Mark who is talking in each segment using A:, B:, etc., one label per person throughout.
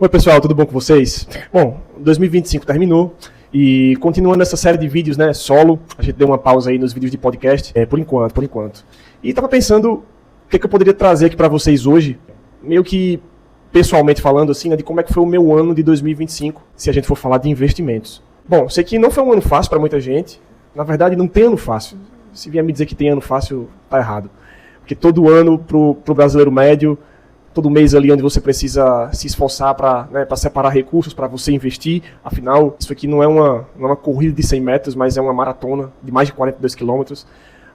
A: Oi pessoal, tudo bom com vocês? Bom, 2025 terminou e continuando essa série de vídeos, né, solo, a gente deu uma pausa aí nos vídeos de podcast, por enquanto. E tava pensando o que eu poderia trazer aqui para vocês hoje, meio que pessoalmente falando assim, né, de como é que foi o meu ano de 2025, se a gente for falar de investimentos. Bom, sei que não foi um ano fácil para muita gente, na verdade não tem ano fácil. Se vier me dizer que tem ano fácil, tá errado. Porque todo ano pro brasileiro médio, todo mês ali onde você precisa se esforçar para separar recursos, para você investir. Afinal, isso aqui não é uma corrida de 100 metros, mas é uma maratona de mais de 42 quilômetros,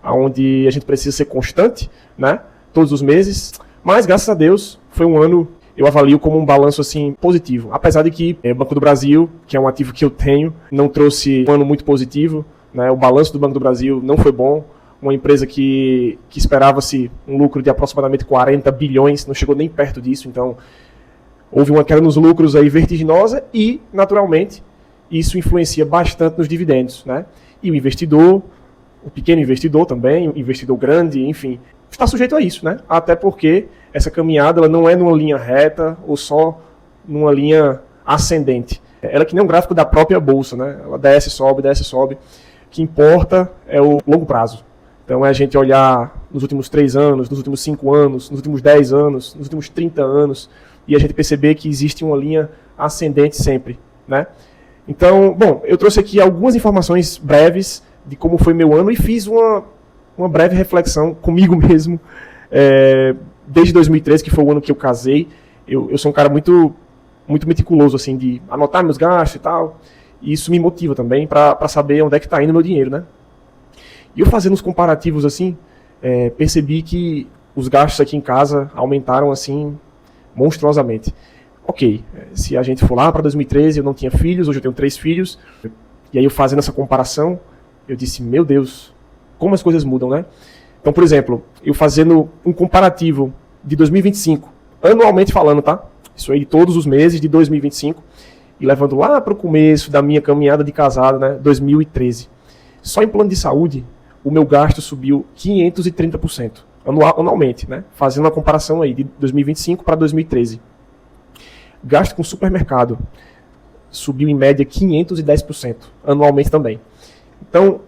A: onde a gente precisa ser constante, né, todos os meses. Mas, graças a Deus, foi um ano, eu avalio como um balanço assim, positivo. Apesar de que o Banco do Brasil, que é um ativo que eu tenho, não trouxe um ano muito positivo, né, o balanço do Banco do Brasil não foi bom. Uma empresa que esperava-se um lucro de aproximadamente 40 bilhões, não chegou nem perto disso, então houve uma queda nos lucros aí vertiginosa e, naturalmente, isso influencia bastante nos dividendos, né? E o investidor, o pequeno investidor também, o investidor grande, enfim, está sujeito a isso, né? Até porque essa caminhada ela não é numa linha reta ou só numa linha ascendente. Ela é que nem um gráfico da própria bolsa, né? Ela desce, sobe, desce, sobe. O que importa é o longo prazo. Então é a gente olhar nos últimos 3 anos, nos últimos 5 anos, nos últimos 10 anos, nos últimos 30 anos, e a gente perceber que existe uma linha ascendente sempre, né? Então, bom, eu trouxe aqui algumas informações breves de como foi meu ano e fiz uma breve reflexão comigo mesmo, desde 2013, que foi o ano que eu casei. Eu sou um cara muito meticuloso, assim, de anotar meus gastos e tal, e isso me motiva também para saber onde é que está indo o meu dinheiro, né? E eu fazendo os comparativos assim, percebi que os gastos aqui em casa aumentaram assim monstruosamente. Ok, se a gente for lá para 2013, eu não tinha filhos, hoje eu tenho 3 filhos, e aí eu fazendo essa comparação, eu disse, meu Deus, como as coisas mudam, né? Então, por exemplo, eu fazendo um comparativo de 2025, anualmente falando, tá? Isso aí de todos os meses de 2025, e levando lá para o começo da minha caminhada de casado, né, 2013. Só em plano de saúde, o meu gasto subiu 530% anualmente, né? Fazendo uma comparação aí de 2025 para 2013. Gasto com supermercado subiu em média 510% anualmente também. Então,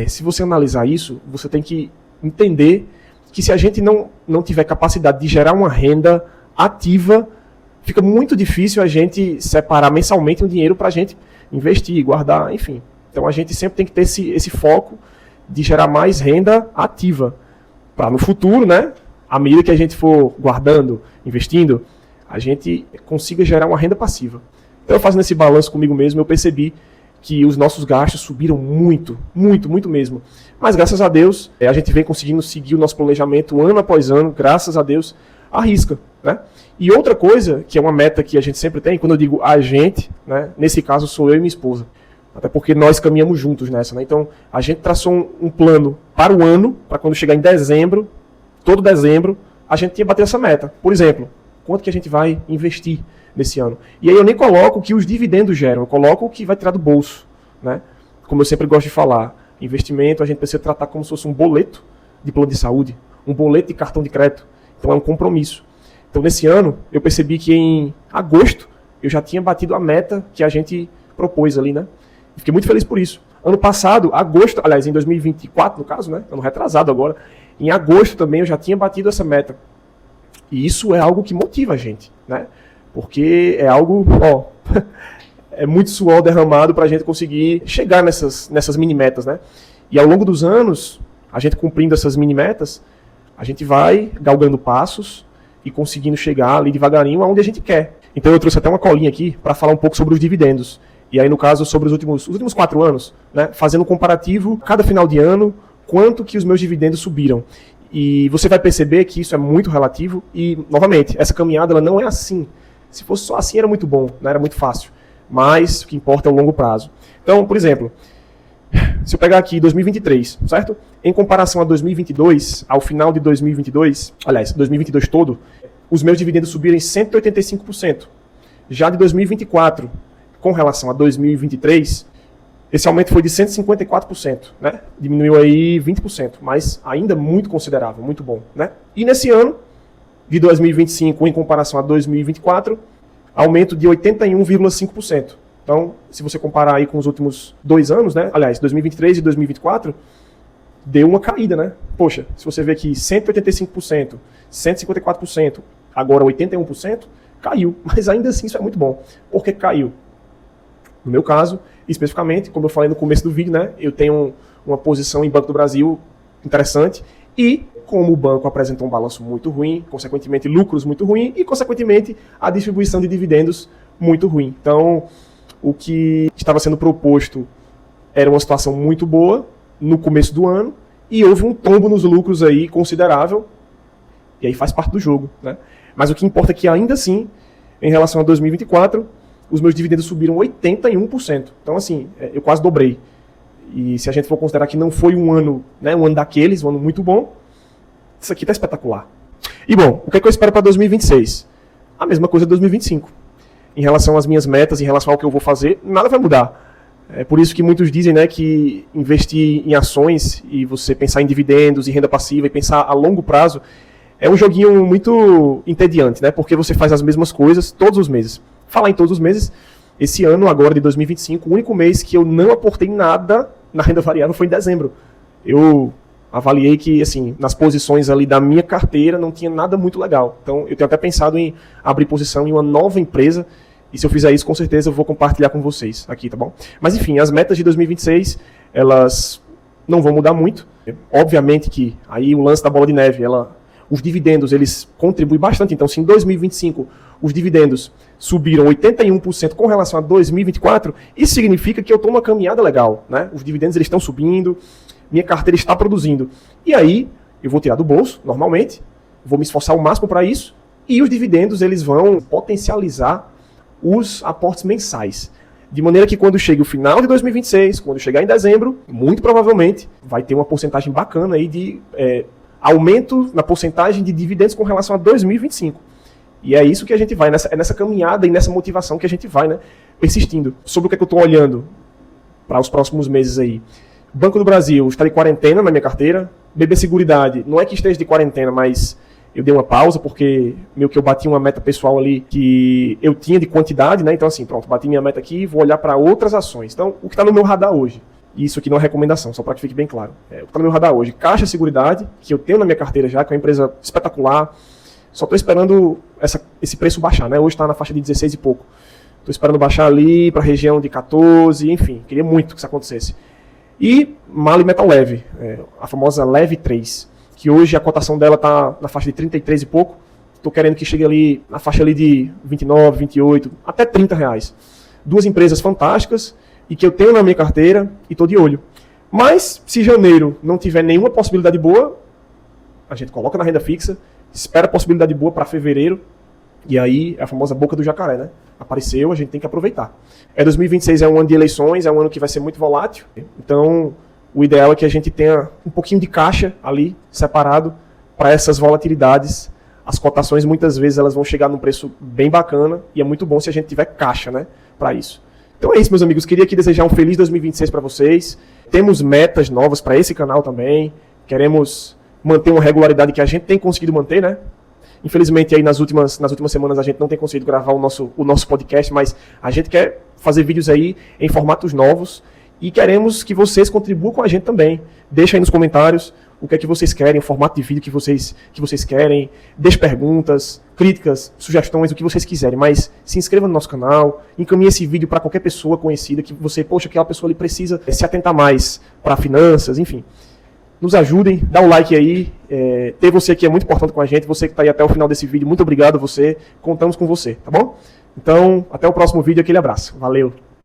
A: se você analisar isso, você tem que entender que se a gente não tiver capacidade de gerar uma renda ativa, fica muito difícil a gente separar mensalmente um dinheiro para a gente investir, guardar, enfim. Então a gente sempre tem que ter esse foco de gerar mais renda ativa, para no futuro, né, à medida que a gente for guardando, investindo, a gente consiga gerar uma renda passiva. Então, fazendo esse balanço comigo mesmo, eu percebi que os nossos gastos subiram muito mesmo. Mas, graças a Deus, a gente vem conseguindo seguir o nosso planejamento ano após ano, graças a Deus, à risca, né? E outra coisa, que é uma meta que a gente sempre tem, quando eu digo a gente, né, nesse caso sou eu e minha esposa. Até porque nós caminhamos juntos nessa, né? Então, a gente traçou um plano para o ano, para quando chegar em dezembro, todo dezembro, a gente ia bater essa meta. Por exemplo, quanto que a gente vai investir nesse ano? E aí eu nem coloco o que os dividendos geram, eu coloco o que vai tirar do bolso, né? Como eu sempre gosto de falar, investimento a gente precisa tratar como se fosse um boleto de plano de saúde, um boleto de cartão de crédito. Então é um compromisso. Então nesse ano, eu percebi que em agosto eu já tinha batido a meta que a gente propôs ali, né? Fiquei muito feliz por isso. Ano passado, agosto, aliás, em 2024, no caso, né? Ano retrasado agora. Em agosto também eu já tinha batido essa meta. E isso é algo que motiva a gente, né? Porque é algo, é muito suor derramado para a gente conseguir chegar nessas mini-metas, né? E ao longo dos anos, a gente cumprindo essas mini-metas, a gente vai galgando passos e conseguindo chegar ali devagarinho aonde a gente quer. Então eu trouxe até uma colinha aqui para falar um pouco sobre os dividendos. E aí, no caso, sobre os últimos 4 anos, né, fazendo um comparativo, cada final de ano, quanto que os meus dividendos subiram. E você vai perceber que isso é muito relativo e, novamente, essa caminhada ela não é assim. Se fosse só assim, era muito bom, né, era muito fácil. Mas o que importa é o longo prazo. Então, por exemplo, se eu pegar aqui 2023, certo? Em comparação a 2022, ao final de 2022, aliás, 2022 todo, os meus dividendos subiram em 185%. Já de 2024... com relação a 2023, esse aumento foi de 154%, né? Diminuiu aí 20%, mas ainda muito considerável, muito bom, né? E nesse ano, de 2025, em comparação a 2024, aumento de 81,5%. Então, se você comparar aí com os últimos 2 anos, né? Aliás, 2023 e 2024, deu uma caída, né? Poxa, se você vê aqui 185%, 154%, agora 81%, caiu. Mas ainda assim isso é muito bom. Por que caiu? No meu caso, especificamente, como eu falei no começo do vídeo, né? Eu tenho uma posição em Banco do Brasil interessante e como o banco apresentou um balanço muito ruim, consequentemente lucros muito ruins e consequentemente a distribuição de dividendos muito ruim. Então, o que estava sendo proposto era uma situação muito boa no começo do ano e houve um tombo nos lucros aí considerável e aí faz parte do jogo, né? Mas o que importa é que ainda assim, em relação a 2024, os meus dividendos subiram 81%. Então assim, eu quase dobrei. E se a gente for considerar que não foi um ano, né, um ano daqueles, um ano muito bom, isso aqui tá espetacular. E bom, o que é que eu espero para 2026? A mesma coisa de 2025. Em relação às minhas metas, em relação ao que eu vou fazer, nada vai mudar. É por isso que muitos dizem, né, que investir em ações e você pensar em dividendos e renda passiva e pensar a longo prazo é um joguinho muito entediante, né? Porque você faz as mesmas coisas todos os meses. Falar em todos os meses, esse ano agora de 2025, o único mês que eu não aportei nada na renda variável foi em dezembro. Eu avaliei que, assim, nas posições ali da minha carteira não tinha nada muito legal. Então, eu tenho até pensado em abrir posição em uma nova empresa. E se eu fizer isso, com certeza eu vou compartilhar com vocês aqui, tá bom? Mas enfim, as metas de 2026, elas não vão mudar muito. Obviamente que aí o lance da bola de neve, os dividendos, eles contribuem bastante. Então, se em 2025 os dividendos subiram 81% com relação a 2024, isso significa que eu estou numa caminhada legal, né? Os dividendos eles estão subindo, minha carteira está produzindo. E aí, eu vou tirar do bolso, normalmente, vou me esforçar ao máximo para isso, e os dividendos eles vão potencializar os aportes mensais. De maneira que quando chega o final de 2026, quando chegar em dezembro, muito provavelmente vai ter uma porcentagem bacana aí de aumento na porcentagem de dividendos com relação a 2025. E é isso que a gente vai, nessa caminhada e nessa motivação que a gente vai, né, persistindo. Sobre o que eu estou olhando para os próximos meses aí. Banco do Brasil está de quarentena na minha carteira. BB Seguridade, não é que esteja de quarentena, mas eu dei uma pausa porque meio que eu bati uma meta pessoal ali que eu tinha de quantidade, né? Então assim, pronto, bati minha meta aqui e vou olhar para outras ações. Então, o que está no meu radar hoje, e isso aqui não é recomendação, só para que fique bem claro. O que está no meu radar hoje, Caixa Seguridade, que eu tenho na minha carteira já, que é uma empresa espetacular. Só estou esperando esse preço baixar, né? Hoje está na faixa de 16 e pouco. Estou esperando baixar ali para a região de 14, enfim, queria muito que isso acontecesse. E Mali Metal Leve, a famosa Leve 3, que hoje a cotação dela está na faixa de 33 e pouco. Estou querendo que chegue ali na faixa ali de 29, 28, até 30 reais. Duas empresas fantásticas e que eu tenho na minha carteira e estou de olho. Mas se janeiro não tiver nenhuma possibilidade boa, a gente coloca na renda fixa, espera a possibilidade boa para fevereiro, e aí é a famosa boca do jacaré, né? Apareceu, a gente tem que aproveitar. 2026 é um ano de eleições, é um ano que vai ser muito volátil, então o ideal é que a gente tenha um pouquinho de caixa ali, separado, para essas volatilidades. As cotações, muitas vezes, elas vão chegar num preço bem bacana, e é muito bom se a gente tiver caixa, né, para isso. Então é isso, meus amigos. Queria aqui desejar um feliz 2026 para vocês. Temos metas novas para esse canal também. Queremos manter uma regularidade que a gente tem conseguido manter, né? Infelizmente, aí nas últimas semanas a gente não tem conseguido gravar o nosso podcast, mas a gente quer fazer vídeos aí em formatos novos e queremos que vocês contribuam com a gente também. Deixa aí nos comentários o que é que vocês querem, o formato de vídeo que vocês querem, deixe perguntas, críticas, sugestões, o que vocês quiserem, mas se inscreva no nosso canal, encaminhe esse vídeo para qualquer pessoa conhecida que você, poxa, aquela pessoa ali precisa se atentar mais para finanças, enfim. Nos ajudem, dá um like aí, ter você aqui é muito importante com a gente, você que está aí até o final desse vídeo, muito obrigado a você, contamos com você, tá bom? Então, até o próximo vídeo, aquele abraço, valeu!